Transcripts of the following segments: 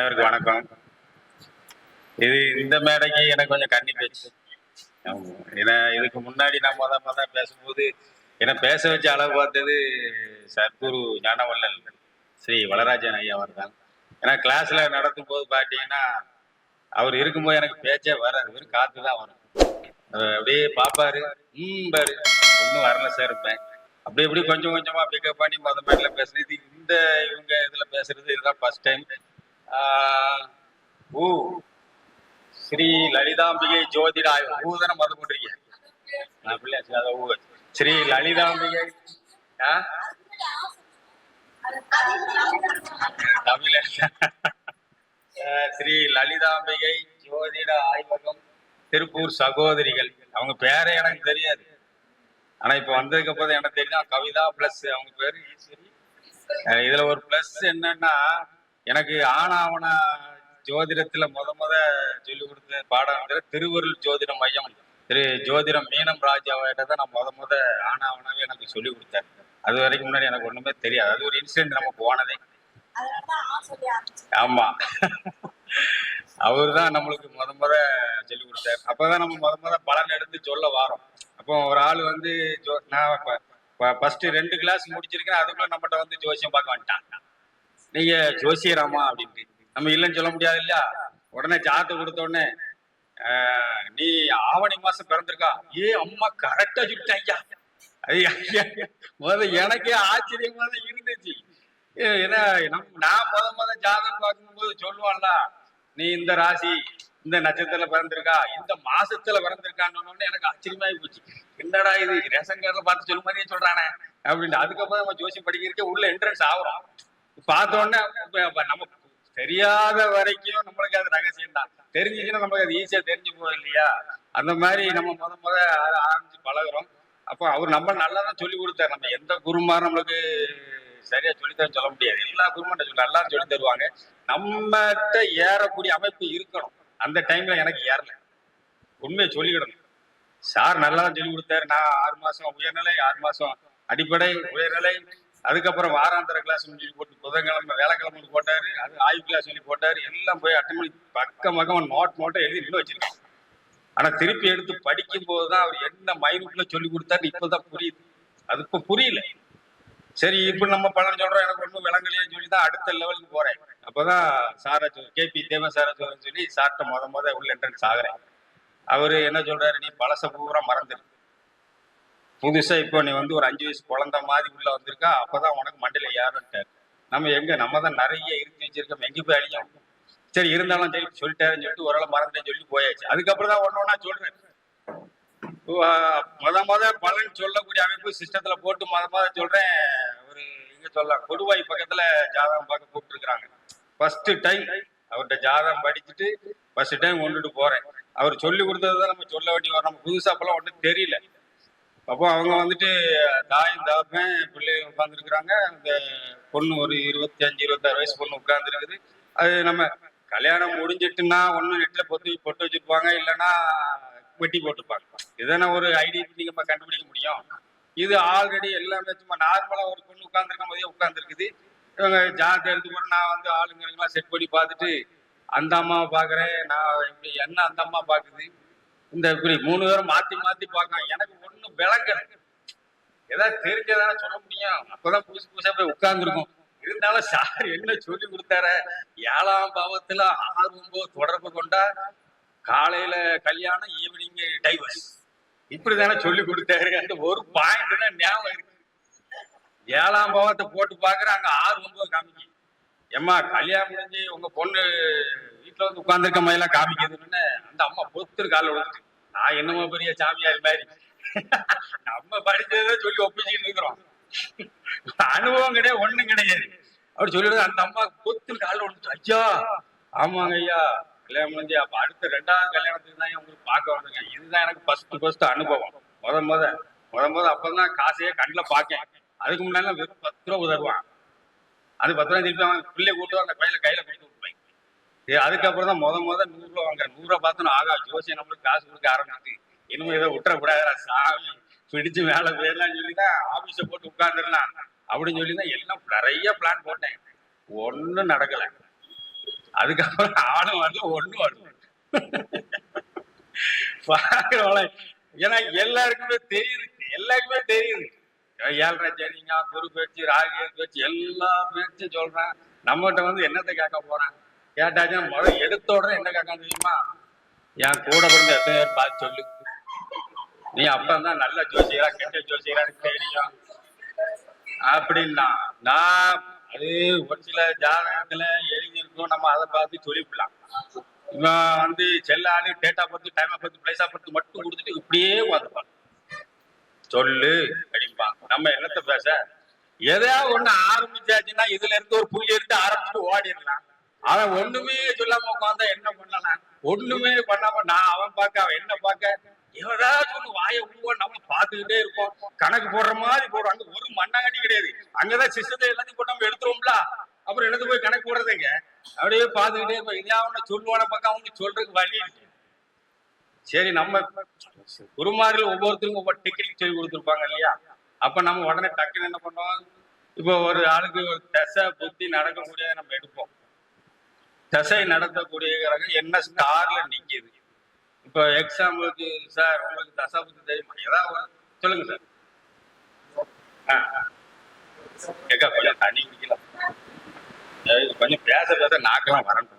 அனைவருக்கும் வணக்கம். இந்த மேடைக்கு எனக்கு கொஞ்சம் கண்ணி பேச்சு. ஏன்னா இதுக்கு முன்னாடி நான் முத பேசும்போது என்ன பேச வச்ச அளவு பார்த்தது சத்குரு ஞானவல்லல் ஸ்ரீ வளராஜன் ஐயா அவர் தான். ஏன்னா கிளாஸ்ல நடத்தும் போது பார்த்தீங்கன்னா அவர் இருக்கும்போது எனக்கு பேச்சே வராது, வெறும் காத்து தான் வரும். அப்படியே பாப்பாரு, பாரு ஒன்றும் வரல சார் இருப்பேன். அப்படி இப்படி கொஞ்சம் கொஞ்சமா பிக்கப் பண்ணி மேட்ல பேசுறது. இவங்க இதுல பேசுறது இதுதான் ஃபர்ஸ்ட் டைம். ஊ ஸ்ரீ லலிதாம்பிகை ஜோதிடா ஊதன மத போட்டிருக்கீங்க. ஸ்ரீ லலிதாம்பிகை தமிழ ஸ்ரீ லலிதாம்பிகை ஜோதிட ஆய்வகம் திருப்பூர் சகோதரிகள். அவங்க பேரே எனக்கு தெரியாது, ஆனா இப்ப வந்ததுக்கு அப்புறம் எனக்கு தெரியும் கவிதா பிளஸ் அவங்க பேரு ஈஸ்வரி. இதுல ஒரு பிளஸ் என்னன்னா, எனக்கு ஆனாவன ஜோதிடத்துல முத சொல்லி கொடுத்த பாடம் திருவருள் ஜோதிட மையம் திரு ஜோதிடம் மீனம் ராஜாவிட்ட தான் நான் முத ஆனாவனாவே எனக்கு சொல்லி கொடுத்தாரு. அது வரைக்கும் முன்னாடி எனக்கு ஒண்ணுமே தெரியாது. அது ஒரு இன்சிடென்ட் நம்ம போனதே. ஆமா, அவரு தான் நம்மளுக்கு முத சொல்லி கொடுத்தாரு. அப்பதான் நம்ம முத பலன் எடுத்து சொல்ல வாரோம். அப்போ ஒரு ஆள் வந்து நான் ஃபர்ஸ்ட் 2 கிளாஸ் முடிச்சிருக்கேன், அதுக்குள்ள நம்மகிட்ட வந்து ஜோசியம் பார்க்க வந்துட்டான். நீங்க ஜோசியராமா அப்படின்ட்டு நம்ம இல்லைன்னு சொல்ல முடியாது இல்லையா. உடனே ஜாதத்தை கொடுத்த உடனே நீ ஆவணி மாசம் பிறந்திருக்கா? அம்மா கரெக்டா சொல்லிட்டாங்க. அது எனக்கே ஆச்சரியமா தான் இருந்துச்சு. ஏன்னா நான் முத ஜாதகம் பார்க்கும்போது சொல்லுவான்ல, நீ இந்த ராசி இந்த நட்சத்திரத்துல பிறந்திருக்கா, இந்த மாசத்துல பிறந்திருக்கான்னு எனக்கு ஆச்சரியமாயி போச்சு. என்னடா இது ரேஷன் கார்டுல பார்த்து சொல்லும் மாதிரியே சொல்றானே அப்படின்னு. அதுக்கப்புறம் நம்ம ஜோசி படிக்கிறதுக்கு உள்ள என்ட்ரன்ஸ் ஆகுறோம். பார்த்தோன்னே நம்ம தெரியாத வரைக்கும் நம்மளுக்கு அது ரகசியம் தான். தெரிஞ்சுச்சுன்னா நமக்கு அது ஈஸியா தெரிஞ்சு போகுது இல்லையா. அந்த மாதிரி நம்ம முத ஆரம்பிச்சு பழகுறோம். அப்போ அவர் நம்ம நல்லா தான் சொல்லி கொடுத்தாரு. நம்ம எந்த குருமாரும் நம்மளுக்கு சரியா சொல்லித்தர சொல்ல முடியாது. எல்லா குருமாரும் நல்லா சொல்லி தருவாங்க. நம்மகிட்ட ஏறக்கூடிய அமைப்பு இருக்கணும். அந்த டைம்ல எனக்கு ஏறல, உண்மையை சொல்லிக்கிடணும். சார் நல்லா தான் சொல்லி கொடுத்தாரு. நான் 6 மாசம் உயர்நிலை, 6 மாசம் அடிப்படை, உயர்நிலை, அதுக்கப்புறம் வாராந்திர கிளாஸ் சொல்லி போட்டு புதன்கிழமை வேலைக்கிழமை போட்டாரு. அது ஆய்வு கிளாஸ் சொல்லி போட்டாரு. எல்லாம் போய் அட்டன் பண்ணி பக்கம் நோட்டை எழுதி நின்று வச்சிருக்கேன். ஆனா திருப்பி எடுத்து படிக்கும் போதுதான் அவர் என்ன மைனூட்ல சொல்லி கொடுத்தாரு இப்பதான் புரியுது. அது இப்ப புரியல. சரி, இப்ப நம்ம பலன் சொல்றோம், எனக்கு ஒன்றும் விளங்கலையேன்னு சொல்லிதான் அடுத்த லெவலுக்கு போறேன். அப்பதான் சார KP தேவ சார சொல்லி சார்ட்ட முத உள்ள என்ட்ரன்ஸ் ஆகுறேன். அவரு என்ன சொல்றாரு, நீ பழச பூரா மறந்துரு, புதுசா இப்போ நீ வந்து ஒரு 5 வயசு குழந்தை மாதிரி உள்ள வந்திருக்கா, அப்பதான் உனக்கு மண்டையில யாருன்ட்டாரு. நம்ம தான் நிறைய இருத்தி வச்சிருக்கோம், எங்க போய் அழியும். சரி இருந்தாலும் சரி சொல்லிட்டாருன்னு சொல்லிட்டு ஓரளவு மறந்துட்டேன்னு சொல்லி போயாச்சு. அதுக்கப்புறம் தான் ஒன்னொன்னா சொல்றேன். முத பலன் சொல்லக்கூடிய அமைப்பு சிஸ்டத்துல போட்டு முத சொல்றேன். ஒரு இங்க சொல்லலாம், கொடுவாய் பக்கத்துல ஜாதகம் பார்க்க கூப்பிட்டு இருக்கிறாங்க. ஃபர்ஸ்ட் டைம் அவர்கிட்ட ஜாதகம் படிச்சுட்டு ஃபர்ஸ்ட் டைம் கொண்டுட்டு போறேன். அவர் சொல்லி கொடுத்ததுதான் நம்ம சொல்ல வேண்டிய வரும். நம்ம புதுசா அப்பெல்லாம் ஒன்றும் தெரியல. அப்போ அவங்க வந்துட்டு தாயும் தாப்பேன் பிள்ளைங்க உட்காந்துருக்குறாங்க. அந்த பொண்ணு ஒரு 25-26 வயசு பொண்ணு உட்கார்ந்துருக்குது. அது நம்ம கல்யாணம் முடிஞ்சிட்டுன்னா ஒன்னும் நெட்ல பொட்டு வச்சிருப்பாங்க, இல்லைன்னா வெட்டி போட்டுப்பாங்க. இதான ஒரு ஐடி நம்ம கண்டுபிடிக்க முடியும். இது ஆல்ரெடி எல்லாமே சும்மா நார்மலா ஒரு பொண்ணு உட்கார்ந்துருக்கும் போதே உட்கார்ந்துருக்குது. இவங்க ஜாதகத்தை எடுத்து போட்டு நான் வந்து ஆளுங்கெல்லாம் செட் பண்ணி பார்த்துட்டு அந்த அம்மாவை பாக்குறேன். நான் இப்படி என்ன அந்த அம்மா பாக்குது, இந்த இப்படி 3 பேரும் மாத்தி மாத்தி பார்க்கலாம். எனக்கு ஒண்ணும் விளங்கல. ஏதாவது தெரிஞ்சதான சொல்ல முடியும். அப்பதான் புதுசா போய் உட்கார்ந்துருக்கும். இருந்தாலும் சார் என்ன சொல்லி கொடுத்தார, 7ஆம் பாவத்துல 6-9 தொடர்பு கொண்டா காலையில கல்யாணம், ஈவினிங் டைவர்ஸ், இப்படிதானே சொல்லி கொடுத்தாரு. அந்த ஒரு பாயிண்ட் தான் ஞாபகம் இருக்கு. 7ஆம் பாவத்தை போட்டு பாக்குற, அங்க 6-9 காமிக்கு. ஏம்மா கல்யாணம் முடிஞ்சு உங்க பொண்ணு வீட்டுல வந்து உட்கார்ந்துருக்க மாதிரி எல்லாம் காமிக்கிறதுன்னு அந்த அம்மா பொத்துரு கால விழுந்துட்டு, நான் என்னமோ பெரிய சாமியார் மாதிரி நம்ம படிச்சதை சொல்லி ஒப்பிச்சுட்டு இருக்கிறோம். அனுபவம் கிடையாது, ஒண்ணும் கிடையாது. அப்படி சொல்லிடுறது. அந்த அம்மா பொத்துரு கால விழுந்துட்டு, ஐயா ஆமாங்க ஐயா கல்யாணம் முடிஞ்சு அப்ப அடுத்த 2வது கல்யாணத்துக்கு தான் உங்களுக்கு பார்க்க வந்திருக்கேன். இதுதான் எனக்கு ஃபர்ஸ்ட் அனுபவம். முத அப்பதான் காசையே கண்ணுல பாக்கேன். அதுக்கு முன்னாடி வெறும் 10 ரூபா உதருவான். அது 10 ரூபா திருப்பி அவன் பிள்ளை கூட்டு அந்த கையில கொடுத்து விட்டுருவாங்க. அதுக்கப்புறம் தான் முத 100 ரூபா வாங்க. 100 ரூபா பார்த்தோன்னா ஆகா ஜோசியம் நம்மளுக்கு காசு கொடுக்க ஆரம்பிச்சு, இனிமே இதை விட்டுறக்கூடாது சாமி பிடிச்சு மேல போயிடலாம் சொல்லிதான் ஆபீஸை போட்டு உட்கார்ந்துடலாம் அப்படின்னு சொல்லிதான் எல்லாம் நிறைய பிளான் போட்டேன். ஒன்னும் நடக்கல. அதுக்கப்புறம் ஆளும் வரல ஒண்ணும் வரல. பாக்குறவங்கள ஏன்னா எல்லாருக்குமே தெரியுது 7:30 சரிங்க, குரு பேச்சு, ராகு பேச்சு, எல்லா பேச்சும் சொல்றேன். நம்மகிட்ட வந்து என்னத்தை கேட்க போறான்? கேட்டாச்சும் முதல் எடுத்த உடனே என்ன கேட்கான்னு தெரியுமா? என் கூட பிறந்த எத்தனை பேர் பார்த்து சொல்லு, நீ அப்பதான் நல்ல ஜோசியரா கெட்ட ஜோசியரான்னு தெரியும் அப்படின்னா. நான் அது ஒரு சில ஜாதகத்துல எழுதியிருக்கோம், நம்ம அதை பார்த்து சொல்லிவிடலாம். இவன் வந்து செல்லாது டேட்டா பார்த்து டைமை பார்த்து பிளேஸா பார்த்து மட்டும் கொடுத்துட்டு இப்படியே உட்காந்துப்பான். சொல்லு அப்படிம்பான். நம்ம என்னத்த பேச? எதையாவது ஒண்ணு ஆரம்பிச்சாச்சுன்னா இதுல இருந்து ஒரு புள்ளி எடுத்து ஆரம்பிச்சுட்டு ஓடிடலாம். அவன் ஒண்ணுமே சொல்லாம உட்காந்தா என்ன பண்ணலாம்? ஒண்ணுமே பண்ணாம நான் அவன் பார்க்க அவன் என்ன பார்க்க, ஏதாச்சும் ஒண்ணு வாயை உருவம் நம்ம பார்த்துக்கிட்டே இருப்போம். கணக்கு போடுற மாதிரி போடுறோம். அங்க ஒரு மண்ணாங்கட்டி கிடையாது. அங்கதான் சிஸ்டத்தை எல்லாத்தையும் போட்டு நம்ம எடுத்துருவோம்ல. அப்புறம் எடுத்து போய் கணக்கு போடுறதுங்க. அப்படியே பார்த்துக்கிட்டே இருப்போம். இதையா ஒண்ணு சொல்லுவான பக்கம் அவங்க சொல்றதுக்கு வழி இருக்கு. சரி, நம்ம குருமார்கள் ஒவ்வொருத்தருக்கும் ஒவ்வொரு டெக்னிக் சொல்லி கொடுத்துருப்பாங்க இல்லையா? அப்ப நம்ம உடனே டக்குன்னு என்ன பண்ணுவோம்? இப்போ ஒரு ஆளுக்கு ஒரு தசை புத்தி நடக்கக்கூடிய நம்ம எடுப்போம். தசை நடத்தக்கூடிய கிரகம் என்ன ஸ்டார்ல நிக்குது? இப்போ எக்ஸாம்பிளுக்கு சார் உங்களுக்கு தசை புத்தி தெரியுமா? ஏதாவது சொல்லுங்க சார். கேட்க கொஞ்சம் தண்ணி குடிக்கலாம், கொஞ்சம் பேச பேச நாக்கெல்லாம் வரணும்.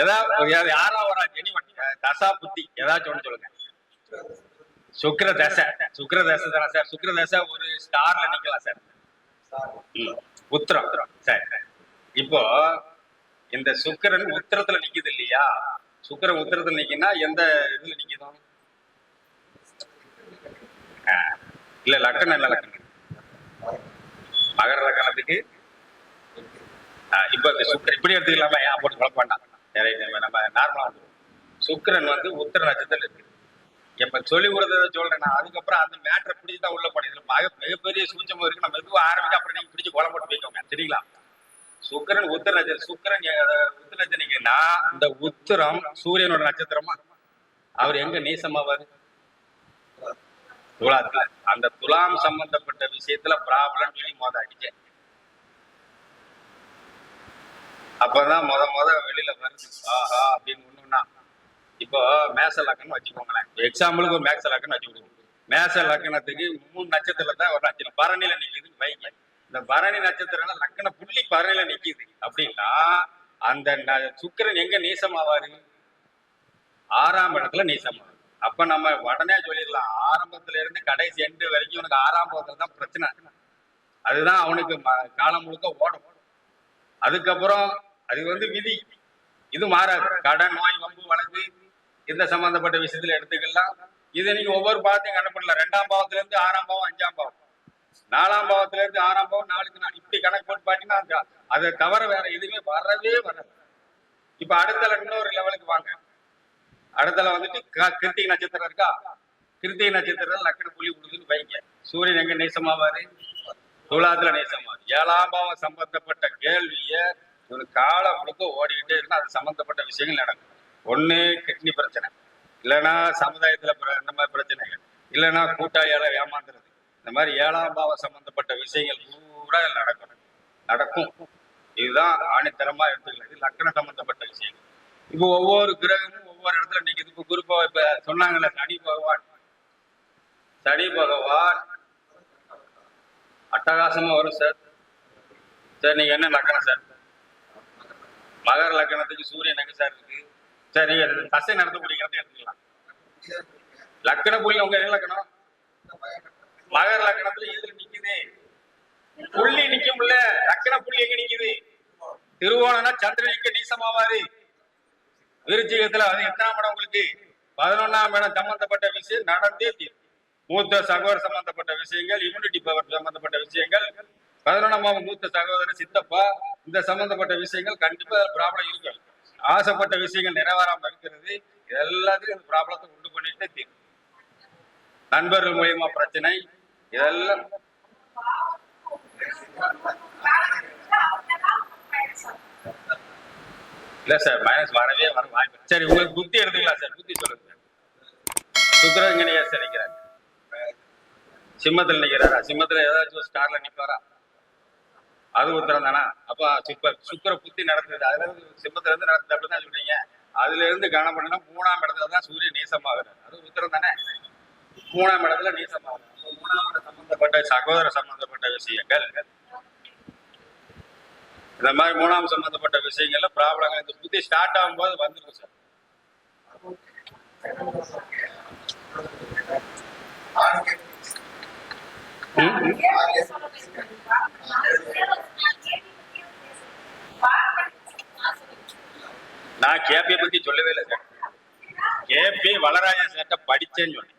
ஏதாவது யாரா ஒரு தசா புத்தி ஏதாச்சும் ஒண்ணு சொல்லுங்க. சுக்கிர தசை தானே சார்? சுக்கிர தசை ஒரு ஸ்டார்ல நிக்கலாம் சார். உத்திரம் சார். இப்போ இந்த சுக்கிரன் உத்திரத்துல நிக்குது இல்லையா? சுக்கிரன் உத்திரத்துல நிக்கினா எந்த இதுல நிக்குதோ? இல்ல லக்கணம் இல்ல லக்கணம் மகர லக்கணத்துக்கு. இப்ப இந்த சுக்கிரன் இப்படி எடுத்துக்கலாமா? ஏன் போட்டு குழப்ப வேண்டாம். நம்ம நார்மலா வந்து சுக்கிரன் வந்து உத்திர நட்சத்திரம் இருக்கு. எப்ப சொல்லி கொடுத்ததை சொல்றேன் நான். அதுக்கப்புறம் அந்த மேட்டரை பிடிச்சுதான் உள்ள போனது. மிகப்பெரிய சூட்சமும் இருக்கு. நம்ம எதுவும் ஆரம்பிக்க அப்புறம் நீங்க பிடிச்சு கொலை போட்டு போய்க்கோங்க. சரிங்களா? சுக்கிரன் உத்திர நட்சத்திரம். சுக்கிரன் உத்திர நட்சத்திரம்னா இந்த உத்திரம் சூரியனோட நட்சத்திரமா? அவர் எங்க நீசமாவாரு? துலாத்துல. அந்த துலாம் சம்பந்தப்பட்ட விஷயத்துல ப்ராப்ளம் சொல்லி அடிச்சேன். அப்பதான் முத வெளியில வருது. ஆஹா அப்படின்னு ஒண்ணுன்னா இப்போ மேச லக்கணம் வச்சுக்கோங்களேன். எக்ஸாம்பிளுக்கு ஒரு மேச லக்கணம் வச்சுக்கோங்க. மேச லக்கணத்துக்கு 3 நட்சத்திரம் தான் ஒரு நட்சத்திரம் பரணியில நிக்குதுன்னு வைங்க. இந்த பரணி நட்சத்திரம் லக்கண புள்ளி பரணியில நிக்குது அப்படின்னா அந்த சுக்கிரன் எங்க நீசமாவாரு? 6ஆம் இடத்துல நீசமாவாரு. அப்ப நம்ம உடனே சொல்லிடலாம், ஆரம்பத்துல இருந்து கடைசி எண்டு வரைக்கும் உனக்கு 6ஆம் பாவத்துல தான் பிரச்சனை. அதுதான் அவனுக்கு காலம் முழுக்க ஓடும். அதுக்கப்புறம் அது வந்து விதி, இது மாறாது. கடன், நோய், வம்பு, வழக்கு இந்த சம்பந்தப்பட்ட விஷயத்துல எடுத்துக்கலாம். இதை நீங்க ஒவ்வொரு பாவத்தையும் கணக்கிடலாம். 2ஆம் பாவத்துல இருந்து 6ஆம் பாவம், 5ஆம் பாவம், 4ஆம் பாவத்துல இருந்து 6ஆம் பாவம், 4க்கு 4 இப்படி கணக்கு போட்டு பாத்தீங்கன்னா அதை தவிர வேற எதுவுமே வரவே வராது. இப்ப அடுத்த இன்னொரு லெவலுக்கு வாங்க. அடுத்தல வந்துட்டு கிருத்திகை நட்சத்திரம் இருக்கா? கிருத்திகை நட்சத்திரம் லக்கண புள்ளி கொடுக்குன்னு வைங்க. சூரியன் எங்க நேசமாவாரு? துலாத்துல நேசமாவாரு. 7ஆம் பாவம் சம்பந்தப்பட்ட கேள்விய ஒரு காலம் முழுக்க ஓடிக்கிட்டே இருந்தா அது சம்பந்தப்பட்ட விஷயங்கள் நடக்கும். ஒண்ணு கிட்னி பிரச்சனை, இல்லைன்னா சமுதாயத்துல இந்த மாதிரி பிரச்சனைகள், இல்லைன்னா கூட்டாளியால ஏமாந்துறது. இந்த மாதிரி 7ஆம் பாவம் சம்பந்தப்பட்ட விஷயங்கள் பூரா நடக்கும். இதுதான் ஆணித்தரமா எடுத்துக்கலாம். இது லக்கணம் சம்பந்தப்பட்ட விஷயங்கள். இப்போ ஒவ்வொரு கிரகமும் ஒவ்வொரு இடத்துல நிக்குது. இப்போ குறிப்பா இப்ப சொன்னாங்கல்ல சனி பகவான் அட்டகாசமா வரும் சார். சார் நீங்க என்ன லக்கணம் சார்? மகர லக்கணத்துக்கு சூரியன் எங்க சார் இருக்கு? சார் நீங்க தசை நடத்தக்கூடியதை எடுத்துக்கலாம். லக்கண புள்ளி உங்க என்ன லக்கணம்? மகர லக்கணத்துல எதிர நிக்குது புள்ளி நிக்கும்ல. லக்கண புள்ளி எங்க நிக்குது? திருவோணம்னா சந்திரன் எங்க நீசமாவாரு? விருச்சிகத்துல. அது எத்தனாம் இடம் உங்களுக்கு? 11ஆம் இடம் சம்பந்தப்பட்ட விஷயம் நடந்தே தீரும். மூத்த சகோதர சம்பந்தப்பட்ட விஷயங்கள், இம்யூனிட்டி பவர் சம்பந்தப்பட்ட விஷயங்கள், 11ஆம் மூத்த சகோதரர், சித்தப்பா, இந்த சம்பந்தப்பட்ட விஷயங்கள் கண்டிப்பா ப்ராப்ளம் இருக்கு. ஆசைப்பட்ட விஷயங்கள் நிறைவேறாம இருக்கிறது, எல்லாத்தையும் இந்த ப்ராப்ளத்தை உண்டு பண்ணிட்டு தீரும். நண்பர்கள் மூலியமா பிரச்சனை, இதெல்லாம் இல்ல சார். மைனஸ் வரவே வர வாய்ப்பு. சரி, உங்களுக்கு புத்தி எடுத்துக்கலாம் சார். புத்தி சொல்லுங்க சார். சுக்கிரன் எங்கனையா சார் நிக்கிறாங்க? சிம்மத்துல நிக்கிறாரா? சிம்மத்துல ஏதாச்சும் ஒரு ஸ்டார்ல நிப்பாரா? அது உத்தரம் தானா? அப்ப சுக்கர புத்தி நடந்தது, அதுல இருந்து சிம்மத்துல இருந்து நடந்தது அப்படிதான் சொல்றீங்க. அதுல இருந்து கணம் பண்ணா 3ஆம் இடத்துல தான் சூரியன் நீசமாகுது, அது உத்தரம் தானே? 3ஆம் இடத்துல நீசமாகுது. 3ஆம் இடம் சம்பந்தப்பட்ட சகோதர சம்பந்தப்பட்ட விஷயங்கள், இந்த மாதிரி 3ஆம் சம்பந்தப்பட்ட விஷயங்கள்ல ப்ராப்ளங்கள் இந்த புத்தி ஸ்டார்ட் ஆகும்போது வந்துருக்கு சார். நான் கேபி பத்தி சொல்லவே இல்லை சார். கேபி வளராஜன் சார்ட்ட படிச்சேன்னு சொன்னேன்.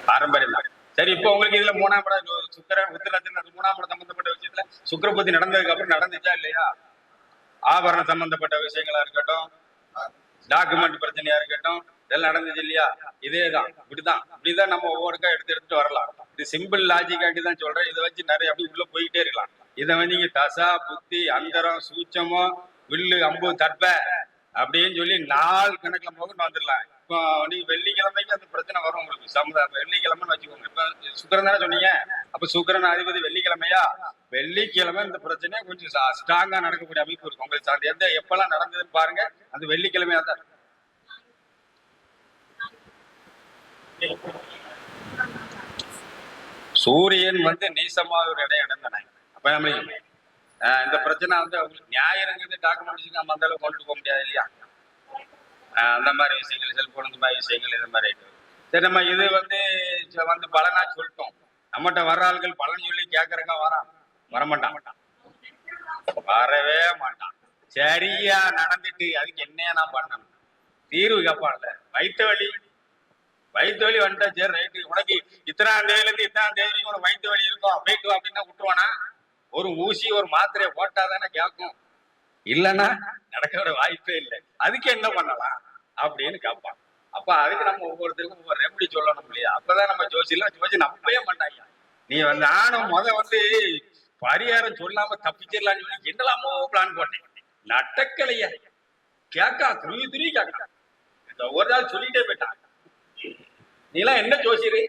பாரம்பரியம் தான். சரி, இப்போ உங்களுக்கு இதுல 3ஆம் இடம் சுக்கரன் உத்திரத்தின் 3ஆம் இடம் சம்பந்தப்பட்ட விஷயத்துல சுக்கர புத்தி நடந்ததுக்கு அப்புறம் நடந்துச்சா இல்லையா? ஆபரணம் சம்பந்தப்பட்ட விஷயங்களா இருக்கட்டும், டாக்குமெண்ட் பிரச்சனையா இருக்கட்டும், இதெல்லாம் நடந்துச்சு இல்லையா? இதேதான், இப்படிதான் நம்ம ஒவ்வொருக்கா எடுத்துட்டு வரலாம். இது சிம்பிள் லாஜிக்காண்டி தான் சொல்றேன். இதை வச்சு நிறைய அப்படி உள்ள போயிட்டே இருக்கலாம். இதை வந்து நீங்க தசா புத்தி அந்தரம் சூட்சமோ வில்லு அம்பு தற்ப அப்படின்னு சொல்லி நாள் கணக்குல போக வந்துடலாம். இப்போ நீங்க வெள்ளிக்கிழமைக்கு அந்த பிரச்சனை வரும் உங்களுக்கு. சமுதாயம் வெள்ளிக்கிழமைன்னு வச்சுக்கோங்க. இப்ப சுக்கரன் தானே சொன்னீங்க, அப்ப சுக்கரன் அதிபதி வெள்ளிக்கிழமையா? வெள்ளிக்கிழமை இந்த பிரச்சனை கொஞ்சம் ஸ்ட்ராங்கா நடக்கக்கூடிய அமைப்பு இருக்கும் உங்களுக்கு. அந்த எந்த எப்பெல்லாம் நடந்ததுன்னு பாருங்க, அந்த வெள்ளிக்கிழமையா தான். சூரியன் வந்து நீசமாக ஒரு இடம் இடந்தானே. அப்ப நம்மளுக்கு இந்த பிரச்சனை வந்து அவங்களுக்கு ஞாயிறுங்கிறது டாக்குமெண்ட்ஸ் நம்ம அந்த அளவுக்கு கொண்டுட்டு போக முடியாது இல்லையா? அந்த மாதிரி விஷயங்கள், செல்போன் இந்த மாதிரி விஷயங்கள், இந்த மாதிரி சரி. நம்ம இது வந்து பலனா சொல்லிட்டோம். நம்மகிட்ட வர்ற ஆள்கள் பலன் சொல்லி கேட்கறங்க வரமாட்டான், வரவே மாட்டான். சரியா நடந்துட்டு அதுக்கு என்னையா நான் பண்ணணும் தீர்வு கேட்பான்ல. வயிற்று வலி வந்துட்டா சரி ரைட்டு, உனக்கு இத்தனாம் தேதியில இருந்து இத்தனாம் தேதி வரைக்கும் உனக்கு வயிற்று வலி இருக்கும், போயிட்டு அப்படின்னா விட்டுருவானா? ஒரு ஊசி ஒரு மாத்திரையை போட்டாதானே கேட்கும், இல்லைன்னா நடக்கிற வாய்ப்பே இல்லை. அதுக்கு என்ன பண்ணலாம் அப்படின்னு கேட்பான். அப்ப அதுக்கு நம்ம ஒவ்வொருத்தருக்கும் ஒவ்வொரு ரெமடி சொல்லணும் இல்லையா? அப்பதான் நம்ம ஜோசி நம்பவே மாட்டாங்க. நீ நானும் பரிகாரம் சொல்லாம தப்பிச்சிடலான்னு சொல்லி என்னலாமோ பிளான் போட்டேன், நடக்கலையா? கேக்கா துருவி கேட்கா ஒரு நாள் சொல்லிட்டே போயிட்டான். நீலாம் என்ன ஜோசியரு,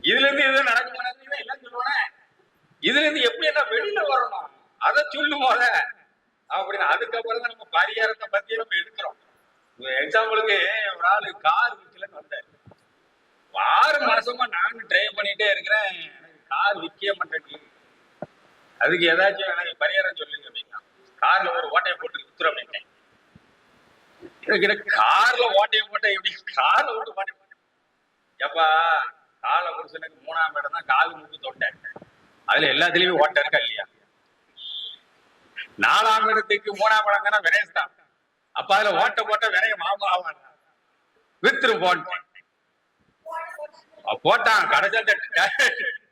இதுல இருந்து எதுவும் நடக்குமா எல்லாம் சொல்லுவானே, இதுல இருந்து எப்படி என்ன வெளியில வரணும் அதை சொல்லும் போத அப்படின்னு. அதுக்கப்புறம் தான் நம்ம பரிகாரத்தை பத்தி நம்ம எடுக்கிறோம். எக்ஸாம்பிளுக்கு ஒரு ஆளு கார் விற்கலன்னு வந்தாரு. 6 மாசமா நானும் டிரைவ் பண்ணிட்டே இருக்கிறேன், எனக்கு கார் விற்க மாட்டேங்குது, அதுக்கு ஏதாச்சும் எனக்கு பரிகாரம் சொல்லுங்க அப்படின்னா. கார்ல ஒரு ஓட்டையை போட்டு வித்துரும் அப்படின்ட்டேன். கார்ல ஓட்டையை போட்ட எப்படி? கார்ல ஓட்டு ஓட்டை போட்டு எப்பா காலை புருஷனுக்கு 3ஆம் இடம் தான் கால் மூக்கு தொட்டை, அதுல எல்லாத்துலயுமே ஓட்டை இருக்கா இல்லையா? 4ஆம் இடத்துக்கு 3ஆம் இடம் தானே விரைஸ் தான். அப்ப அதுல ஓட்ட போட்ட விரைய மாமா ஆவாங்க, வித்துரு போட்டான். போட்டான் கடைசி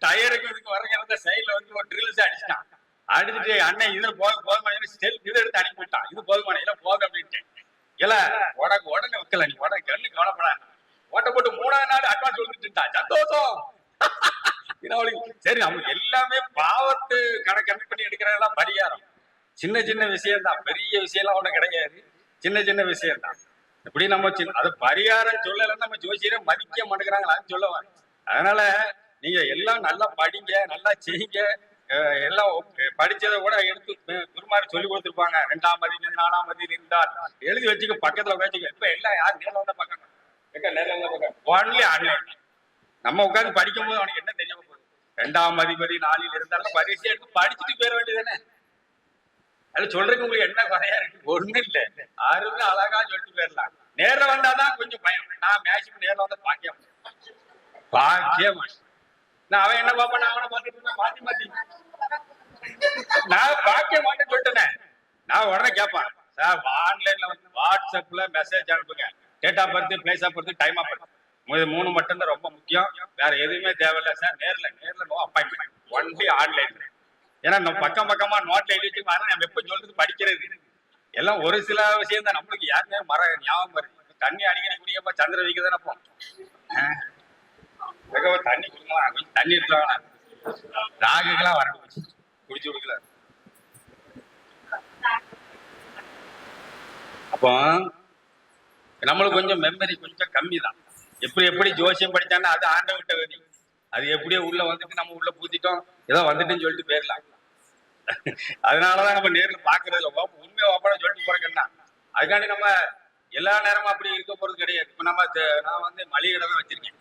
டயருக்கு இதுக்கு வரங்கிறத சைட்ல வந்து ஒரு ட்ரில்ஸ் அடிச்சிட்டான். அடிச்சுட்டு அண்ணன் இதுல போதுமான இதை எடுத்து அனுப்பிவிட்டான், இது போதுமான இல்ல போக அப்படின்ட்டு. இல்ல உடனே வைக்கல, நீ உடனே கண்ணு கவலைப்படாது, ஓட்ட போட்டு 3ஆம் நாள் அட்வான்ஸ் கொடுத்துட்டா சந்தோஷம். சரி, அவங்க எல்லாமே பாவத்து கணக்கு பண்ணி எடுக்கிறதெல்லாம் பரிகாரம். சின்ன சின்ன விஷயம் தான், பெரிய விஷயம் எல்லாம் ஒண்ணும் கிடையாது, சின்ன சின்ன விஷயம் தான். இப்படி நம்ம அது பரிகாரம் சொல்லல, நம்ம ஜோசியரை மதிக்க மாட்டேங்கிறாங்களான்னு சொல்லுவாங்க. அதனால நீங்க எல்லாம் நல்லா படிங்க, நல்லா செய்யுங்க. எல்லாம் படிச்சதை கூட எடுத்து குருமாரி சொல்லி கொடுத்துருப்பாங்க. 2ஆம் மதிப்பு 4ஆம் மதிப்பு இருந்தால் எழுதி வச்சுக்க, பக்கத்துல வச்சுக்க. இப்ப எல்லாம் யார் நேரில் வந்தா பார்க்கணும், ஒன்லி ஆன்லைன். நம்ம உட்காந்து படிக்கும் போது அவனுக்கு என்ன தெரியாம போகுது? 2ஆம் அதிபதி 4ல் இருந்தாலும் பரிசை எடுத்து படிச்சுட்டு போயிட வேண்டியதானே. அது சொல்றதுக்கு உங்களுக்கு என்ன குறையா இருக்கு? ஒண்ணு இல்ல, அருமை அழகா சொல்லிட்டு போயிடலாம். நேரில் வந்தாதான் கொஞ்சம் பயம். நான் மேக்சிமம் நேரில் வந்தா பாக்கிய நான் அவன் என்ன பாப்பா, அவனை பார்த்துட்டு மாத்தி நான் பார்க்க மாட்டேன்னு சொல்லிட்டேன். நான் உடனே கேட்பான், சார் ஆன்லைன்ல வந்து வாட்ஸ்அப்ல மெசேஜ் அனுப்புங்க, date of birth, place of birth, time of birth, இது 3 மட்டும் தான் ரொம்ப முக்கியம், வேற எதுவுமே தேவையில்லை சார். நேர்ல நோ அப்பாயின்மெண்ட், ஒன்லி ஆன்லைன். ஏன்னா நம்ம பக்கமா நோட்ல எழுதி நம்ம எப்ப சொல்றது படிக்கிறது எல்லாம் ஒரு சில விஷயம் தான் நம்மளுக்கு யாருமே ஞாபகம் வருது. தண்ணி அடிக்கடி குடிக்கப்ப சந்திர வைக்க தானே போம், தண்ணி குடிக்கலாம், கொஞ்சம் தண்ணி எடுத்துவாங்க, ராகுக்கெல்லாம் வர குடிச்சு கொடுக்கல. அப்போ நம்மளுக்கு கொஞ்சம் மெமரி கொஞ்சம் கம்மி தான். எப்படி ஜோசியம் படிச்சாங்கன்னா அது ஆண்டவன்கிட்ட விதி. அது எப்படியோ உள்ள வந்துட்டு நம்ம உள்ள பூத்திட்டோம், ஏதோ வந்துட்டுன்னு சொல்லிட்டு போயிடலாம். அதனாலதான் நம்ம நேர்ல பாக்குறது இல்லை. உண்மையை வாப்பாட சொல்லிட்டு போறேன்னா அதுக்காண்டி நம்ம எல்லா நேரமும் அப்படி இருக்க போறது கிடையாது. இப்ப நான் வந்து மளிகை கடை தான் வச்சிருக்கேன்.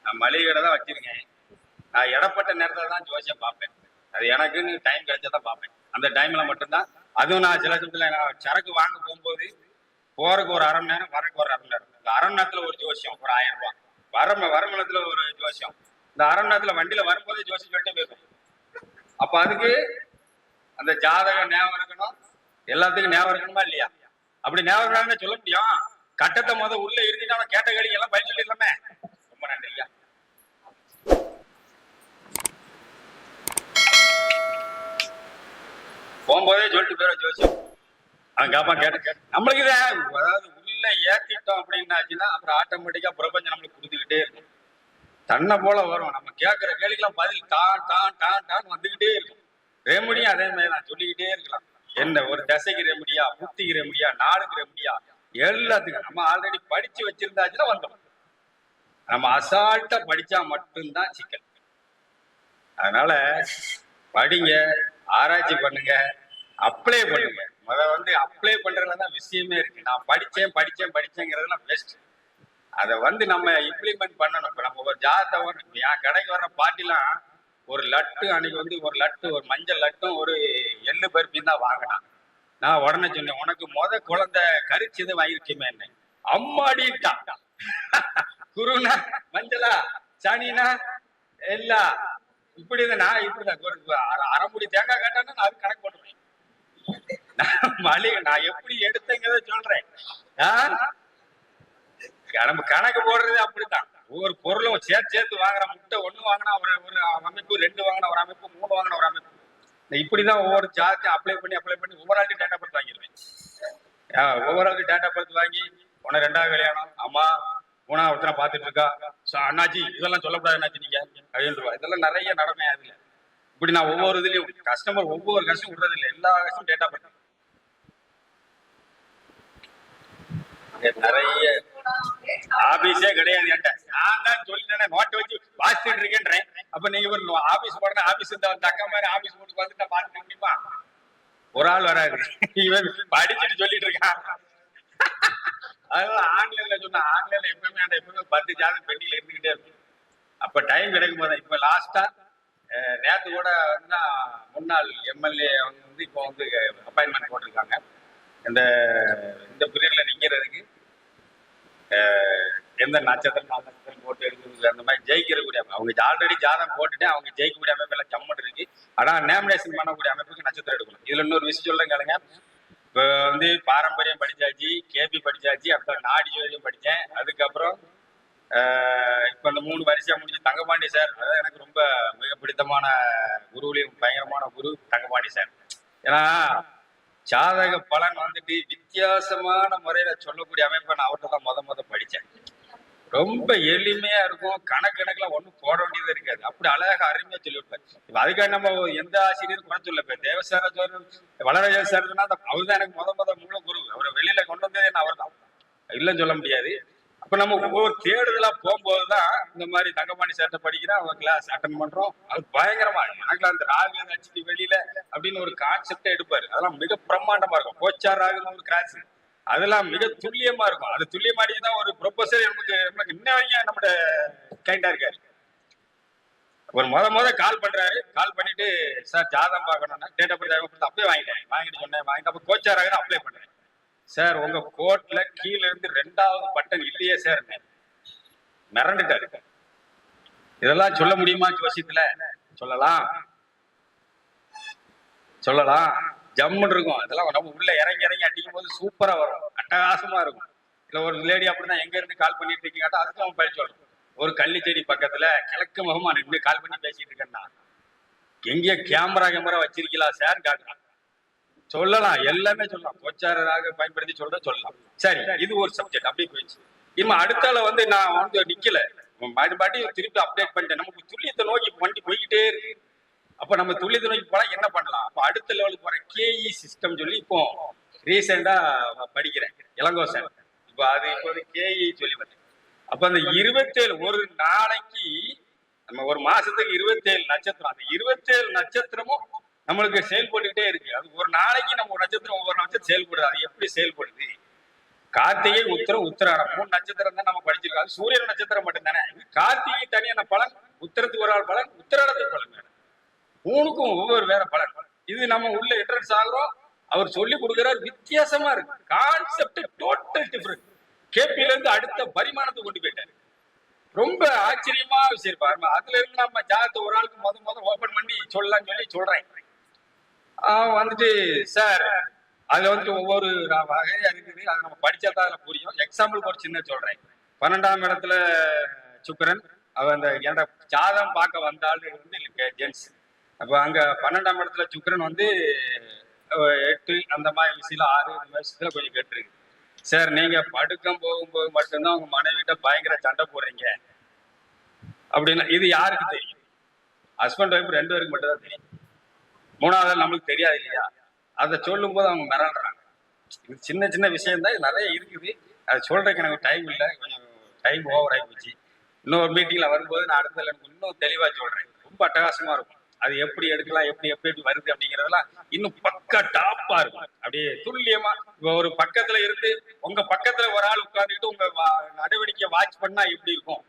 நான் மளிகை கடை தான் வச்சிருக்கேன். நான் இடப்பட்ட நேரத்துல தான் ஜோசியம் பார்ப்பேன். அது எனக்குன்னு டைம் கிடைச்சாதான் பார்ப்பேன். அந்த டைம்ல மட்டும்தான். அதுவும் நான் சில சமயத்துல நான் சரக்கு வாங்க போகும்போது போறதுக்கு ஒரு 1/2 மணி நேரம், வரக்கு ஒரு 1/2 மணி நேரம். இந்த 1/2 மணி நேரத்துல ஒரு ஜோசியம் ஒரு 1000 ரூபாய். வரமணத்துல ஒரு ஜோசியம். இந்த 1/2 மணி நேரத்துல வண்டியில வரும்போது ஜோசியம் சொல்லிட்டே போயிருவேன். அப்ப அதுக்கு அந்த ஜாதகம் ஞாபகம் இருக்கணும், எல்லாத்துக்கும் ஞாபகம் இருக்கணுமா இல்லையா? அப்படி ஞாபகம் சொல்ல முடியும். கட்டத்தை உள்ள இருந்துட்டு அவன் கேட்ட கேள்வி எல்லாம் பதில் சொல்லிடலாமே. ரொம்ப நன்றியா. போகும்போதே சொல்லிட்டு போயிட ஜோசியம். அவன் கேப்பான் கேட்ட நம்மளுக்கு அதாவது உள்ள ஏத்திட்டோம் அப்படின்னாச்சுன்னா அப்புறம் ஆட்டோமேட்டிக்கா பிரபஞ்சம் நம்மளுக்கு கொடுத்துக்கிட்டே இருக்கும். தன்னை போல வரும். நம்ம கேட்கிற கேள்விக்கெல்லாம் பதில் டான் டான் டான் டான் வந்துகிட்டே இருக்கும். ரெமடியும் அதே மாதிரி நான் சொல்லிக்கிட்டே இருக்கலாம். என்ன ஒரு தசைக்கு ரெமடியா, புத்திக்கு ரெமடியா, நாளுக்கு ரெமடியா, எல்லாத்துக்கும் நம்ம ஆல்ரெடி படிச்சு வச்சிருந்தாச்சுன்னா வந்துடும். நம்ம அசால்ட்டா படிச்சா மட்டும்தான் சிக்கல். அதனால படிங்க, ஆராய்ச்சி பண்ணுங்க, அப்ளை பண்ணுங்க. வந்து அப்ளை பண்றதுலதான் விஷயமே இருக்கு. நான் படிச்சேங்கிறதுலாம் பெஸ்ட். அதை நம்ம இம்ப்ளிமெண்ட் பண்ணணும். இப்ப நம்ம ஒரு ஜாதகத்தை என் கடைக்கு வர்ற பாட்டிலாம் ஒரு லட்டு அன்னைக்கு ஒரு லட்டு, ஒரு மஞ்சள் லட்டும் ஒரு எள்ளு பருப்பியும் தான் வாங்கினான். நான் உடனே சொன்னேன், உனக்கு குழந்தை கரிச்சது வாங்கிருக்கேமே என்ன அம்மாடிட்டா. குருனா மஞ்சளா, சனினா எல்லா இப்படி நான் இப்படிதான் ஒரு 1/2 மூடி தேங்காய் கேட்டான்னு நான் அது கணக்கு போட்டுருவேன். நான் எப்படி எடுத்தேங்கிறத சொல்றேன். நம்ம கணக்கு போடுறது அப்படித்தான். ஒவ்வொரு பொருளும் சேர்த்து வாங்குற. முட்டை 1 வாங்கினா ஒரு அமைப்பு, 2 வாங்கினா ஒரு அமைப்பு, 3 வாங்கின ஒரு அமைப்பு. இப்படிதான் ஒவ்வொரு சார்ஜ் அப்ளை பண்ணி ஒவ்வொரு ஆளுக்கு டேட்டா பர்த் வாங்கிடுவேன். ஒவ்வொரு ஆளுக்கு டேட்டா பர்த் வாங்கி உன 2வது கல்யாணம், அம்மா 3வது ஒருத்தனை பார்த்துட்டு இருக்கா, அண்ணாச்சி இதெல்லாம் சொல்லக்கூடாது அண்ணாச்சி நீங்க அப்படின்னு. இதெல்லாம் நிறைய நடமை. அதுல இப்படி நான் ஒவ்வொரு இதுலயும் ஒவ்வொரு கஷ்டம் விடுறது இல்லை. எல்லா கஷ்டம் டேட்டா பர்த் நிறைய ஆபீஸே கிடையாது. நான் தான் சொல்லிட்டேன், நோட்டை வச்சு வாசிச்சுட்டு இருக்கேன்றேன். அப்ப நீங்க ஒரு ஆபீஸ் போடுற ஆபீஸ் இந்த அக்கா மாதிரி ஆபீஸ் போட்டு வந்துட்டு பாத்துக்க முடியுமா? ஒரு ஆள் வராது. இவன் படிச்சுட்டு சொல்லிட்டு இருக்கான். அதனால ஆன்லைன்ல சொன்ன ஆன்லைன்ல எப்பவுமே 10 ஜாதகம் பெண்டிங்ல இருந்துகிட்டே இருக்கும். அப்ப டைம் கிடைக்கும் போது இப்ப லாஸ்டா நேத்து கூட முன்னாள் எம்எல்ஏ அவங்க இப்போ அப்பாயின்மெண்ட் போட்டிருக்காங்க. இந்த பீரியட்ல நிக்கிறதுக்கு எந்த நட்சத்திரம் போட்டு எடுக்கிறது அந்த மாதிரி ஜெயிக்கிறக்கூடிய அவங்க ஆல்ரெடி ஜாதகம் போட்டுட்டு அவங்க ஜெயிக்கக்கூடிய அமைப்பு எல்லாம் ஜம்மன் இருக்கு. ஆனா நேமினேஷன் பண்ணக்கூடிய அமைப்புக்கு நட்சத்திரம் எடுக்கணும். இதுல இன்னொரு விஷயம் சொல்றேன் கேளுங்க. இப்ப பாரம்பரியம் படிச்சாச்சு, கேபி படிச்சாச்சு, அப்புறம் நாடி ஜோதியம் படிச்சேன். அதுக்கப்புறம் இப்ப இந்த 3 வருஷம் முடிஞ்சு தங்கபாண்டி சார், அதாவது எனக்கு ரொம்ப மிக பிடித்தமான குருவிலையும் பயங்கரமான குரு தங்கபாண்டி சார். ஏன்னா ஜாதக பலன் வித்தியாசமான முறையில சொல்லக்கூடிய அமைப்பை நான் அவர்கிட்ட தான் முத படிச்சேன். ரொம்ப எளிமையா இருக்கும். கணக்குல ஒண்ணும் போட வேண்டியது இருக்காது. அப்படி அழகாக அருமையா சொல்லிவிட்டார். இப்ப அதுக்காக நம்ம எந்த ஆசிரியரும் குறை சொல்ல. இப்ப தேவசார வளராஜ சார்னா அவர் தான் எனக்கு முத மூல குரு. அவரை வெளியில கொண்டு வந்தது என்ன அவர் தான், இல்லைன்னு சொல்ல முடியாது. அப்ப நம்ம ஒவ்வொரு தேடுதலா போகும்போதுதான் இந்த மாதிரி தங்கபாணி சார்ட்ட படிக்கிறோம், அவங்க கிளாஸ் அட்டன் பண்றோம். அது பயங்கரமா எனக்கு அந்த ராகு நட்சத்திர வெளியில அப்படின்னு ஒரு கான்செப்டே எடுப்பாரு. அதெல்லாம் மிக பிரம்மாண்டமா இருக்கும். கோச்சார் ராகுன்னு ஒரு கிளாஸ், அதெல்லாம் மிக துல்லியமா இருக்கும். அது துல்லியமாடிதான் ஒரு ப்ரொஃபஸர் நமக்கு இன்ன வரைக்கும் நம்ம கைண்டா இருக்காரு. ஒரு முத கால் பண்றாரு. கால் பண்ணிட்டு சார் ஜாதகம் பார்க்கணும்னா டேட் ஆஃப் பர்த் அப்பவே வாங்கிட்டு சொன்னேன். வாங்கிட்டு அப்ப கோச்சாராக அப்ளை பண்றேன். சார் உங்க கோட்ல கீழ இருந்து 2வது பட்டன் இல்லையே சார், மிரண்டுட்டாரு. இதெல்லாம் சொல்ல முடியுமா ஜோசியத்துல? சொல்லலாம் ஜம்முன்னு இருக்கும். அதெல்லாம் நம்ம உள்ள இறங்கி அடிக்கும் போது சூப்பரா வரும், அட்டகாசமா இருக்கும். இல்ல ஒரு லேடி அப்படிதான் எங்க இருந்து கால் பண்ணிட்டு இருக்கீங்க, அதுக்கு அவன் பயிற்சி சொல்லணும். ஒரு கள்ளிச்செடி பக்கத்துல கிழக்கு முகமா நின்று கால் பண்ணி பேசிட்டு இருக்கேன்னா எங்கேயோ கேமரா வச்சிருக்கீங்களா சார் காட்டுறான். சொல்லலாம், எல்லாமே சொல்லலாம். கோச்சாரராக பயன்படுத்தி சொல்லலாம். சரி, இது ஒரு சப்ஜெக்ட் அப்படி போயிடுச்சு. இம்மா அடுத்தால நான் நிக்கல, மறுபடி திருப்பி அப்டேட் பண்ணிட்டேன். நமக்கு துல்லியத்தை நோக்கி வண்டி போய்கிட்டே இருக்கு. அப்ப நம்ம துல்லியத்தை நோக்கி போனா என்ன பண்ணலாம்? அப்ப அடுத்த லெவலுக்கு போற கேஇ சிஸ்டம் சொல்லி இப்போ ரீசெண்டா படிக்கிறேன். இளங்கோ சார் இப்ப அது இப்போது கேஇ சொல்லி வந்தேன். அப்ப அந்த 27 ஒரு நாளைக்கு நம்ம ஒரு மாசத்துக்கு 27 நட்சத்திரம், அந்த 27 நட்சத்திரமும் நம்மளுக்கு செயல்பட்டுக்கிட்டே இருக்கு. அது ஒரு நாளைக்கு நம்ம ஒரு நட்சத்திரம் ஒவ்வொரு நட்சத்திரம் செயல்படுது. அது எப்படி செயல்படுது? கார்த்திகை, உத்திரம், உத்திராடம் 3 நட்சத்திரம் தான் நம்ம படிச்சிருக்கோம். அது சூரியன் நட்சத்திரம் மட்டும் தானே. கார்த்திகை தனியான பலன், உத்திரத்துக்கு ஒரு ஆள் பலன், உத்திராடத்துக்கு பலன் வேணும். 3க்கும் ஒவ்வொரு வேற பலன். இது நம்ம உள்ள என்ட்ரன்ஸ் ஆகிறோம். அவர் சொல்லி கொடுக்கிறார், வித்தியாசமா இருக்கு. Concept total different. கேபில இருந்து அடுத்த பரிமாணத்துக்கு கொண்டு போயிட்டாரு. ரொம்ப ஆச்சரியமா வச்சிருப்பாரு. அதுல இருந்து நம்ம ஜாதகத்தை ஒரு ஆளுக்கு முதல் ஓபன் பண்ணி சொல்லலாம் சொல்லி சொல்றேன். வந்துட்டு சார் அதுல வந்துட்டு ஒவ்வொரு வகையா இருக்குது. அதை நம்ம படிச்சா தான் அதுல புரியும். எக்ஸாம்பிளுக்கு ஒரு சின்ன சொல்றேன். 12ஆம் இடத்துல சுக்கிரன், அவ அந்த என்னோட ஜாதகம் பார்க்க வந்தாலும் வந்து ஜென்ஸ். அப்ப அங்க 12ஆம் இடத்துல சுக்கிரன் வந்து 8 அந்த மாதிரி விஷயம் 6 இந்த விஷயத்துல கொஞ்சம் கேட்டுருக்கு. சார் நீங்க படுக்கம் போகும்போது மட்டும்தான் உங்க மனைவிட்ட பயங்கர சண்டை போடுறீங்க அப்படின்னா இது யாருக்கு தெரியும்? ஹஸ்பண்ட் ஒய்ஃப் 2 பேருக்கு மட்டும் தான் தெரியும். 3வது நம்மளுக்கு தெரியாது இல்லையா? அதை சொல்லும் போது அவங்க மிரண்டுறாங்க. இது சின்ன சின்ன விஷயம் தான், இது நிறைய இருக்குது. அதை சொல்றதுக்கு எனக்கு டைம் இல்லை, கொஞ்சம் டைம் ஓவர் ஆகி போச்சு. இன்னொரு மீட்டிங்ல வரும்போது நான் அடுத்த எனக்கு இன்னும் தெளிவா சொல்றேன். ரொம்ப அட்டகாசமா இருக்கும். அது எப்படி எடுக்கலாம், எப்படி எப்படி வருது அப்படிங்கறதெல்லாம் இன்னும் பக்கா டாப்பா இருக்கும். அப்படியே துல்லியமா ஒரு பக்கத்துல இருந்து உங்க பக்கத்துல ஒரு ஆள் உட்கார்ந்துட்டு உங்க நடவடிக்கையை வாட்ச் பண்ணா எப்படி இருக்கும்,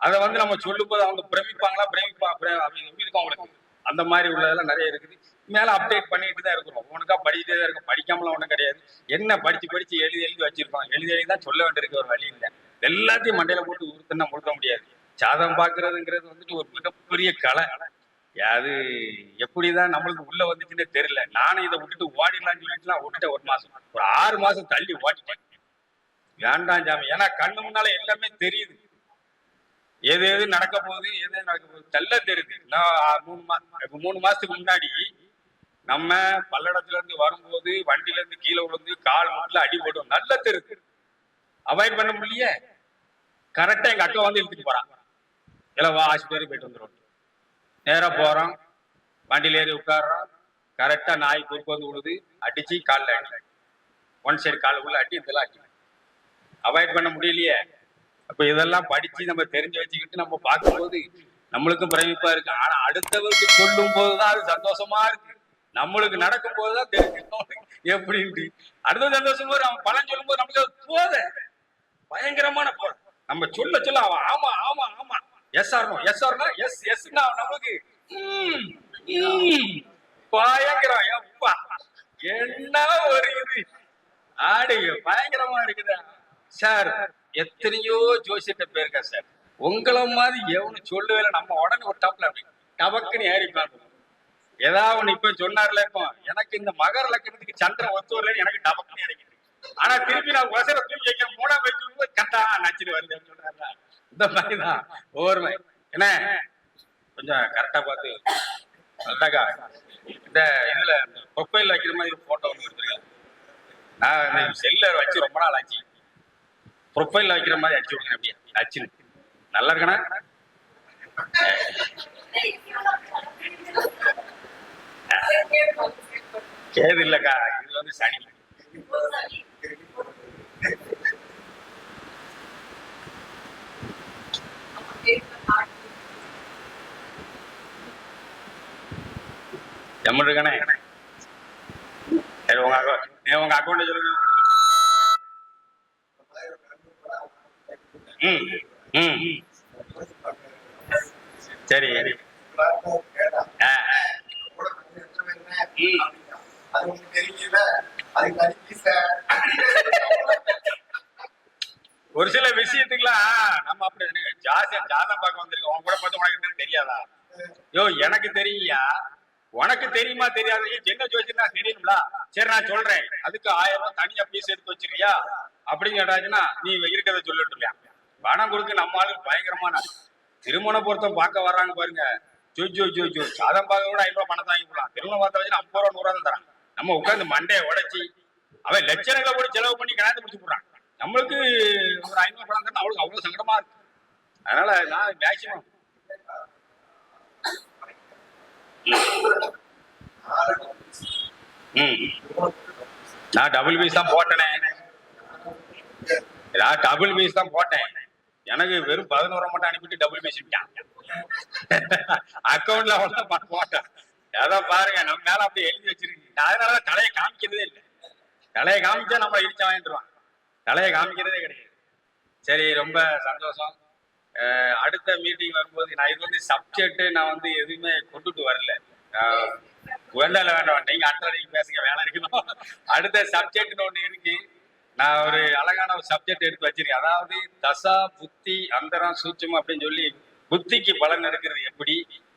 அதை வந்து நம்ம சொல்லும் போது அவங்க பிரமிப்பாங்களா, எப்படி இருக்கும் அவங்களுக்கு. அந்த மாதிரி உள்ளதெல்லாம் நிறைய இருக்குது. மேல அப்டேட் பண்ணிட்டு தான் இருக்கிறோம். உனக்கா படிச்சுட்டே தான் இருக்கும். படிக்காமலாம் ஒண்ணும் கிடையாது. என்ன படிச்சு எழுதி வச்சிருக்கோம். எழுதி தான் சொல்ல வேண்டியிருக்கு. ஒரு வழி இல்லை. எல்லாத்தையும் மண்டையில போட்டு உறுத்துன்னா முழுக்க முடியாது. ஜாதகம் பாக்குறதுங்கிறது வந்துட்டு ஒரு மிகப்பெரிய கலை. அது எப்படிதான் நம்மளுக்கு உள்ள வந்துச்சுன்னே தெரியல. நானும் இதை விட்டுட்டு ஓடிடலாம்னு சொல்லிட்டுலாம் விட்டுட்டேன். ஒரு மாசம் ஒரு 6 மாசம் தள்ளி ஓட்டிட்டேன். வேண்டாம் ஜாமி. ஏன்னா கண்ணு முன்னால எல்லாமே தெரியுது. எது எது நடக்க போகுது, எது நடக்க போகுது தெல்ல தெரியுது. நான் 3 மாசத்துக்கு முன்னாடி நம்ம பல்லடத்துல இருந்து வரும்போது வண்டியில இருந்து கீழே விழுந்து கால் முட்டில அடி போடும். நல்ல தெரியுது. அவாய்ட் பண்ண முடியலையே. கரெக்டா எங்க அக்கா வந்து இழுத்துட்டு போறான். எல்லாம் வா ஆஸ்பத்திரி போயிட்டு வந்துடும். நேரா போறோம், வண்டியில ஏறி உட்காடுறோம். கரெக்டா நாய் குறுக்கு வந்து விழுது, அடிச்சு காலில் அடி. ஒன் சைடு காலுக்குள்ள அடி, இதெல்லாம் அடி. அவாய்ட் பண்ண முடியலையே. அப்ப இதெல்லாம் படிச்சு நம்ம தெரிஞ்சு வச்சுக்கிட்டு நம்ம பார்க்கும்போது நம்மளுக்கும் பிரமிப்பா இருக்கு. ஆனா அடுத்தவருக்கு சொல்லும் போதுதான் அது சந்தோஷமா இருக்கு. நம்மளுக்கு நடக்கும் போதுதான் தெரிஞ்சுக்கணும் எப்படின்ட்டு. அடுத்த சந்தோஷம் போது அவன் பலன் சொல்லும் போது நமக்கு போத பயங்கரமான போற. நம்ம சொல்ல அவன் ஆமா ஆமா ஆமா எஸ் ஆர்னோ எஸ் எஸ்னா நம்மளுக்கு பயங்கரம். எப்பா என்ன ஒரு இது ஆடு பயங்கரமா இருக்குதா சார். எத்தனையோ ஜோசியத்தை பேருக்கா சார். உங்களை மாதிரி எவனு சொல்லவே. நம்ம உடனே ஒரு டாப்ல அப்படி டபக்குன்னு ஏறிப்பாங்க. ஏதாவது ஒண்ணு இப்ப சொன்னார்ல, இப்போ எனக்கு இந்த மகர லக்கணத்துக்கு சந்திரன் ஒத்து வரலன்னு எனக்கு டபக்குன்னு இறங்கிட்டு. ஆனா திருப்பி நான் வசர தூக்கி வைக்க 3ஆம் வயசுல கரெக்டா நச்சுட்டு வருதுன்னு சொல்றாங்க. இந்த மாதிரிதான் ஒவ்வொரு என்ன கொஞ்சம் கரெக்டா பார்த்து நல்லாக்கா இந்த இதுல ப்ரொஃபைல் வைக்கிற மாதிரி போட்டோ ஒன்று எடுத்துருக்கேன். நான் செல்ல வச்சு ரொம்ப நாள் ஆச்சு. ப்ரொஃபைல் வைக்கிற மாதிரி அடிச்சு விடுங்க. அப்படியே அச்சு நல்லா இருக்கணா. கேது இல்லக்கா, இது வந்து சனி. எம்மன் இருக்கானே. உங்க அக்கௌண்ட் சொல்லுங்க. சரி ஒரு சில விஷயத்துக்குலாம் நம்ம அப்படி ஜாதகம் பார்க்க வந்திருக்கோம். உன் கூட பார்த்து உனக்கு தெரியாதா? யோ எனக்கு தெரியா, உனக்கு தெரியுமா தெரியாது? என்ன ஜோசியம்னா தெரியுங்களா? சரி நான் சொல்றேன், அதுக்கு 1000 ரூபாய் தனியா பீஸ் எடுத்து வச்சிருக்கியா அப்படின்னு கேட்டாச்சுன்னா நீ இருக்கிறத சொல்லிட்டு இல்லையா? பணம் கொடுக்க நம்ம ஆளுக்கு பயங்கரமான திருமண பொருத்தம் பார்க்க வர்றாங்க பாருங்க. ஜோ சாதம் பார்க்க கூட 5 ரூபாய் பணத்தை வாங்கி போடலாம். திருமணம் பார்த்த வச்சு 50 ரூபா 100 ரூபா தான் தரான். நம்ம உட்காந்து மண்டையை உடைச்சி அவன் லட்சணங்களை கூட செலவு பண்ணி கணக்கு முடிச்சு போடுறான். நம்மளுக்கு ஒரு 500 பணம் தான் அவளுக்கு அவ்வளவு சங்கடமா இருக்கு. அதனால நான் மேக்சிமம் நான் டபுள் பீஸ் தான் போட்டேனே. ஏதாவது டபுள் பீஸ் தான் போட்டேன். எனக்கு வெறும் 11 மட்டும் அனுப்பிட்டு டபுள் பீஸ் அக்கௌண்ட்ல அவ்வளவு போட்டேன். அதான் பாருங்க, நம்ம மேல அப்படி எழுதி வச்சிருக்கு. அதனாலதான் தலையை காமிக்கிறதே இல்லை. தலையை காமிச்சா நம்ம இடிச்சா வாங்கிடுவான். தலையை காமிக்கிறதே கிடையாது. சரி, ரொம்ப சந்தோஷம். அடுத்த மீட்டிங் வரும்போது நான் இது சப்ஜெக்ட் நான் எதுவுமே கொண்டுட்டு வரல. வேண்டாம், நீங்க அடுத்த பேசுங்க, வேலை இருக்கணும். அடுத்த சப்ஜெக்ட்னு ஒண்ணு இருக்கு. நான் ஒரு அழகான ஒரு சப்ஜெக்ட் எடுத்து வச்சிருக்கேன். அதாவது தசா, புத்தி, அந்தரம், சூட்சம் அப்படின்னு சொல்லி புத்திக்கு பலன் எடுக்கிறது எப்படி,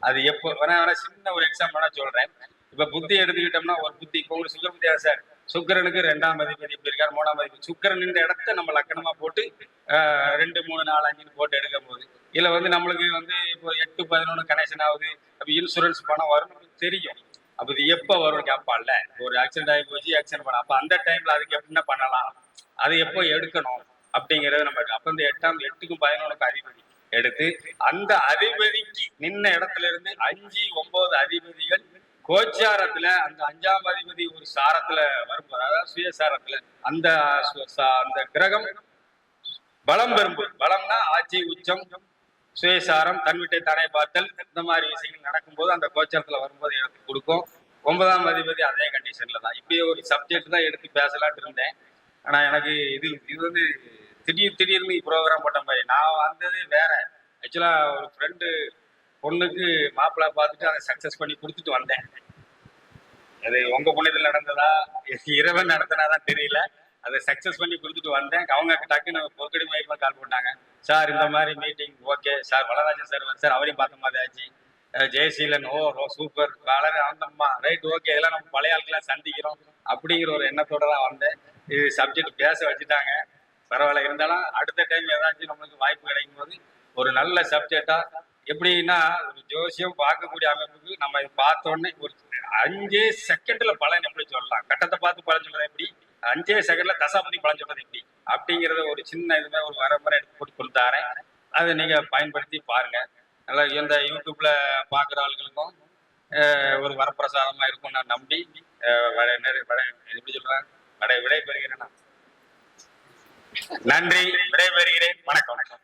அது எப்போ வேணா சின்ன ஒரு எக்ஸாம்பிளா சொல்றேன். இப்ப புத்தி எடுத்துக்கிட்டோம்னா, ஒரு புத்தி இப்போ உங்களுக்கு சுக்கர புத்தியா சார், சுக்கரனுக்கு 2ஆம் அதிபதி எப்படி இருக்காரு, 3ஆம் அதிபதி. சுக்கரன் இந்த இடத்த நம்ம லக்கணமா போட்டு 2, 3, 4, 5 போட்டு எடுக்கும் போது இதுல நம்மளுக்கு இப்போ 8, 11 கனெக்ஷன் ஆகுது. அப்ப இன்சூரன்ஸ் பணம் வரும் தெரியும். அப்ப இது எப்ப வரும் கேட்பான்ல, ஒரு ஆக்சிடென்ட் ஆகி போச்சு, ஆக்சிடென்ட் பண்ண அப்ப அந்த டைம்ல அதுக்கு என்ன பண்ணலாம், அது எப்போ எடுக்கணும் அப்படிங்கறது நம்ம. அப்ப இந்த 8க்கும் 11க்கும் அதிபதி எடுத்து அந்த அதிபதிக்கு நின்ன இடத்துல இருந்து 5, 9 அதிபதிகள் கோச்சாரத்துல அந்த 5ஆம் அதிபதி ஒரு சாரத்துல வரும்போது, அதாவது சுயசாரத்துல அந்த அந்த கிரகம் பலம் பெறும்போது, பலம்னா ஆட்சி, உச்சம், சுயசாரம், தன்விட்டை தானே பார்த்தல், இந்த மாதிரி விஷயங்கள் நடக்கும்போது அந்த கோச்சாரத்துல வரும்போது எடுத்து கொடுக்கும். 9ஆம் அதிபதி அதே கண்டிஷன்ல தான். இப்படி ஒரு சப்ஜெக்ட் தான் எடுத்து பேசலாம்னு இருந்தேன். ஆனா எனக்கு இது திடீர்னு ப்ரோக்ராம் போட்ட மாதிரி. நான் வந்தது வேற. ஆக்சுவலா ஒரு ஃப்ரெண்டு பொண்ணுக்கு மாப்பிள்ளை பார்த்துட்டு அதை சக்சஸ் பண்ணி கொடுத்துட்டு வந்தேன். அது உங்க புண்ணியத்தில் நடந்ததா, இறைவன் நடத்தினாதான் தெரியல. அதை சக்சஸ் பண்ணி கொடுத்துட்டு வந்தேன். அவங்க டக்குன்னு பொற்கடி மயமா கால் பண்ணாங்க. சார் இந்த மாதிரி மீட்டிங் ஓகே சார், வளராஜன் சார் அவரையும் பார்த்த மாதிரி ஆச்சு. ஜெயசீலன் சூப்பர், வளர வந்தம்மா ரைட் ஓகே, இதெல்லாம் நம்ம பழைய ஆட்கள்லாம் சந்திக்கிறோம் அப்படிங்கிற ஒரு எண்ணத்தோட தான் வந்தேன். இது சப்ஜெக்ட் பேச வச்சுட்டாங்க, பரவாயில்ல. இருந்தாலும் அடுத்த டைம் ஏதாச்சும் நம்மளுக்கு வாய்ப்பு கிடைக்கும் போது ஒரு நல்ல சப்ஜெக்டா, எப்படின்னா ஒரு ஜோசியம் பார்க்கக்கூடிய அமைப்புக்கு நம்ம பார்த்த உடனே ஒரு 5 செகண்ட்ல பலன் எப்படி சொல்லலாம், கட்டத்தை பார்த்து பலன் சொல்றது எப்படி, 5 செகண்ட்ல தசாபதி பலன் சொல்றது எப்படி அப்படிங்கறத ஒரு சின்ன இதுமே ஒரு வரமுறை எடுத்து போட்டு கொடுத்தாரேன். அதை நீங்க பயன்படுத்தி பாருங்க. நல்லா இந்த யூடியூப்ல பாக்குற ஆளுகளுக்கும் ஒரு வரப்பிரசாதமா இருக்கும் நான் நம்பி எப்படி சொல்றேன், விடை பெறுகிறேன். நன்றி, விடை பெறுகிறேன். வணக்கம்.